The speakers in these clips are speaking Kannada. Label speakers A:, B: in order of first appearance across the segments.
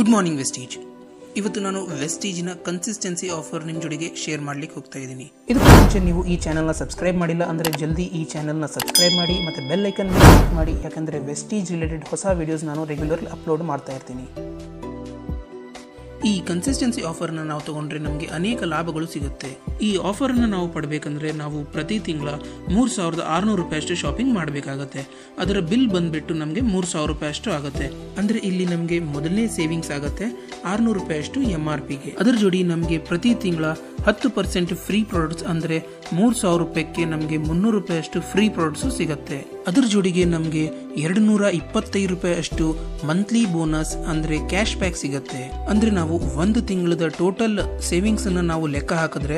A: Good morning Vestige. ಇವತ್ತು ನಾನು ವೆಸ್ಟೀಜ್ನ ಕನ್ಸಿಸ್ಟೆನ್ಸಿ ಆಫರ್ ನಿಮ್ಮ ಜೊತೆಗೆ ಶೇರ್ ಮಾಡ್ಲಿಕ್ಕೆ ಹೋಗ್ತಾ ಇದ್ದೀನಿ. ಇದಕ್ಕೂ ಮುಂಚೆ ನೀವು ಈ ಚಾನಲ್ನ ಸಬ್ಸ್ಕ್ರೈಬ್ ಮಾಡಿಲ್ಲ ಅಂದರೆ ಜಲ್ದಿ ಈ ಚಾನಲ್ನ ಸಬ್ಸ್ಕ್ರೈಬ್ ಮಾಡಿ ಮತ್ತು ಬೆಲ್ ಐಕನ್ ಮೇಲೆ ಕ್ಲಿಕ್ ಮಾಡಿ, ಯಾಕಂದರೆ ವೆಸ್ಟೀಜ್ ರಿಲೇಟೆಡ್ ಹೊಸ ವಿಡಿಯೋಸ್ ನಾನು ರೆಗ್ಯುಲರ್ಲಿ ಅಪ್ಲೋಡ್ ಮಾಡ್ತಾ ಇರ್ತೀನಿ. ಈ ಕನ್ಸಿಸ್ಟೆನ್ಸಿ ಆಫರ್ನ ನಾವು ತಗೊಂಡ್ರೆ ನಮಗೆ ಅನೇಕ ಲಾಭಗಳು ಸಿಗುತ್ತೆ. ಈ ಆಫರ್ನ ನಾವು ಪಡಬೇಕಂದ್ರೆ ನಾವು ಪ್ರತಿ ತಿಂಗಳ 3600 ರೂಪಾಯಿಯಷ್ಟು ಶಾಪಿಂಗ್ ಮಾಡಬೇಕಾಗತ್ತೆ. ಅದರ ಬಿಲ್ ಬಂದ್ಬಿಟ್ಟು ನಮಗೆ 3000 ರೂಪಾಯಿಯಷ್ಟು ಆಗುತ್ತೆ. ಅಂದರೆ ಇಲ್ಲಿ ನಮಗೆ ಮೊದಲನೇ ಸೇವಿಂಗ್ಸ್ ಆಗುತ್ತೆ 600 ರೂಪಾಯಿಯಷ್ಟು MRPಗೆ. ಅದರ ಜೋಡಿ ನಮಗೆ ಪ್ರತಿ ತಿಂಗಳ 10% ಫ್ರೀ ಪ್ರಾಡಕ್ಟ್ಸ್ ಅಂದರೆ 3000 ರೂಪಾಯಿಗೆ ನಮಗೆ 300 ರೂಪಾಯಿಯಷ್ಟು ಫ್ರೀ ಪ್ರಾಡಕ್ಟ್ಸು ಸಿಗುತ್ತೆ. ಅದರ ಜೋಡಿಗೆ ನಮಗೆ 225 ರೂಪಾಯಿಯಷ್ಟು ಮಂತ್ಲಿ ಬೋನಸ್ ಅಂದರೆ ಕ್ಯಾಶ್ ಬ್ಯಾಕ್ ಸಿಗುತ್ತೆ. ಅಂದ್ರೆ ನಾವು ಒಂದು ತಿಂಗಳದ ಟೋಟಲ್ ಸೇವಿಂಗ್ಸ್ ಅನ್ನು ನಾವು ಲೆಕ್ಕ ಹಾಕಿದ್ರೆ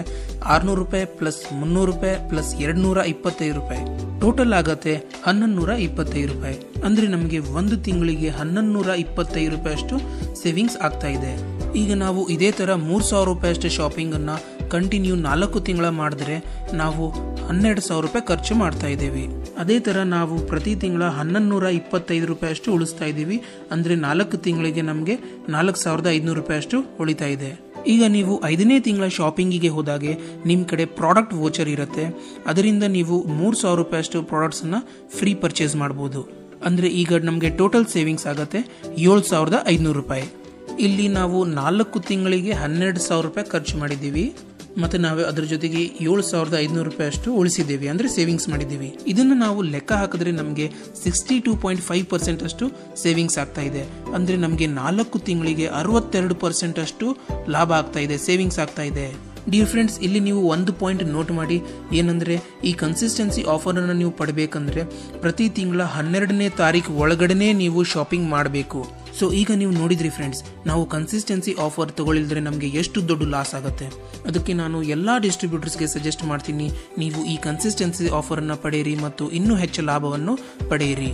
A: 600 ರೂಪಾಯಿ ಪ್ಲಸ್ 300 ರೂಪಾಯಿ ಪ್ಲಸ್ 225 ರೂಪಾಯಿ ಟೋಟಲ್ ಆಗತ್ತೆ 1125 ರೂಪಾಯಿ. ಅಂದ್ರೆ ನಮಗೆ ಒಂದು ತಿಂಗಳಿಗೆ 1125 ರೂಪಾಯಿಯಷ್ಟು ಸೇವಿಂಗ್ಸ್ ಆಗ್ತಾ ಇದೆ. ಈಗ ನಾವು ಇದೇ ತರ 3000 ರೂಪಾಯಿಯಷ್ಟು ಶಾಪಿಂಗ್ ಅನ್ನ ಕಂಟಿನ್ಯೂ 4 ತಿಂಗಳ ಮಾಡಿದ್ರೆ ನಾವು 12000 ರೂಪಾಯಿ ಖರ್ಚು ಮಾಡ್ತಾ ಇದ್ದೇವೆ. ಅದೇ ತರ ನಾವು ಪ್ರತಿ ತಿಂಗಳ 1125 ರೂಪಾಯಿಯಷ್ಟು ಉಳಿಸ್ತಾ ಇದ್ದೀವಿ. ಅಂದ್ರೆ 4 ತಿಂಗಳಿಗೆ ನಮಗೆ 4500 ರೂಪಾಯಿಯಷ್ಟು ಉಳಿತಾ ಇದೆ. ಈಗ ನೀವು 5ನೇ ತಿಂಗಳ ಶಾಪಿಂಗಿಗೆ ಹೋದಾಗೆ ನಿಮ್ಮ ಕಡೆ ಪ್ರಾಡಕ್ಟ್ ವೋಚರ್ ಇರುತ್ತೆ. ಅದರಿಂದ ನೀವು 3000 ರೂಪಾಯಿಯಷ್ಟು ಪ್ರಾಡಕ್ಟ್ಸ್ ಅನ್ನ ಫ್ರೀ ಪರ್ಚೇಸ್ ಮಾಡಬಹುದು. ಅಂದ್ರೆ ಈಗ ನಮಗೆ ಟೋಟಲ್ ಸೇವಿಂಗ್ಸ್ ಆಗತ್ತೆ 7500 ರೂಪಾಯಿ. ಇಲ್ಲಿ ನಾವು 4 ತಿಂಗಳಿಗೆ 12000 ರೂಪಾಯಿ ಖರ್ಚು ಮಾಡಿದ್ದೀವಿ ಮತ್ತೆ ನಾವು ಅದರ ಜೊತೆಗೆ 7500 ರೂಪಾಯಿಯಷ್ಟು ಉಳಿಸಿದ್ದೀವಿ, ಅಂದ್ರೆ ಸೇವಿಂಗ್ಸ್ ಮಾಡಿದ್ದೀವಿ. ಇದನ್ನು ನಾವು ಲೆಕ್ಕ ಹಾಕಿದ್ರೆ ನಮಗೆ 62.5% ಅಷ್ಟು ಸೇವಿಂಗ್ಸ್ ಆಗ್ತಾ ಇದೆ. ಅಂದ್ರೆ ನಮಗೆ 4 ತಿಂಗಳಿಗೆ 62% ಅಷ್ಟು ಲಾಭ ಆಗ್ತಾ ಇದೆ, ಸೇವಿಂಗ್ಸ್ ಆಗ್ತಾ ಇದೆ. ಡಿಯರ್ ಫ್ರೆಂಡ್ಸ್, ಇಲ್ಲಿ ನೀವು ಒಂದು ಪಾಯಿಂಟ್ ನೋಟ್ ಮಾಡಿ, ಏನಂದ್ರೆ ಈ ಕನ್ಸಿಸ್ಟೆನ್ಸಿ ಆಫರ್ ಅನ್ನು ನೀವು ಪಡಬೇಕಂದ್ರೆ ಪ್ರತಿ ತಿಂಗಳ 12ನೇ ತಾರೀಕು ಒಳಗಡೆನೆ ನೀವು ಶಾಪಿಂಗ್ ಮಾಡಬೇಕು. ಸೊ ಈಗ ನೀವು ನೋಡಿದ್ರಿ ಫ್ರೆಂಡ್ಸ್, ನಾವು ಕನ್ಸಿಸ್ಟೆನ್ಸಿ ಆಫರ್ ತಗೊಳ್ಳಿದ್ರೆ ನಮಗೆ ಎಷ್ಟು ದೊಡ್ಡ ಲಾಸ್ ಆಗುತ್ತೆ. ಅದಕ್ಕೆ ನಾನು ಎಲ್ಲಾ ಡಿಸ್ಟ್ರಿಬ್ಯೂಟರ್ಸ್ಗೆ ಸಜೆಸ್ಟ್ ಮಾಡ್ತೀನಿ, ನೀವು ಈ ಕನ್ಸಿಸ್ಟೆನ್ಸಿ ಆಫರ್ ಅನ್ನ ಪಡೆಯಿರಿ ಮತ್ತು ಇನ್ನೂ ಹೆಚ್ಚು ಲಾಭವನ್ನು ಪಡೆಯಿರಿ.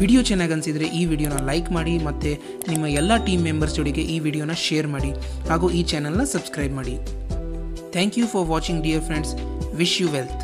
A: ವಿಡಿಯೋ ಚೆನ್ನಾಗಿ ಅನಿಸಿದ್ರೆ ಈ ವಿಡಿಯೋನ ಲೈಕ್ ಮಾಡಿ ಮತ್ತೆ ನಿಮ್ಮ ಎಲ್ಲ ಟೀಮ್ ಮೆಂಬರ್ಸ್ ಜೊತೆಗೆ ಈ ವಿಡಿಯೋನ ಶೇರ್ ಮಾಡಿ ಹಾಗೂ ಈ ಚಾನೆಲ್ನ ಸಬ್ಸ್ಕ್ರೈಬ್ ಮಾಡಿ. Thank you for watching, dear friends. Wish you wealth.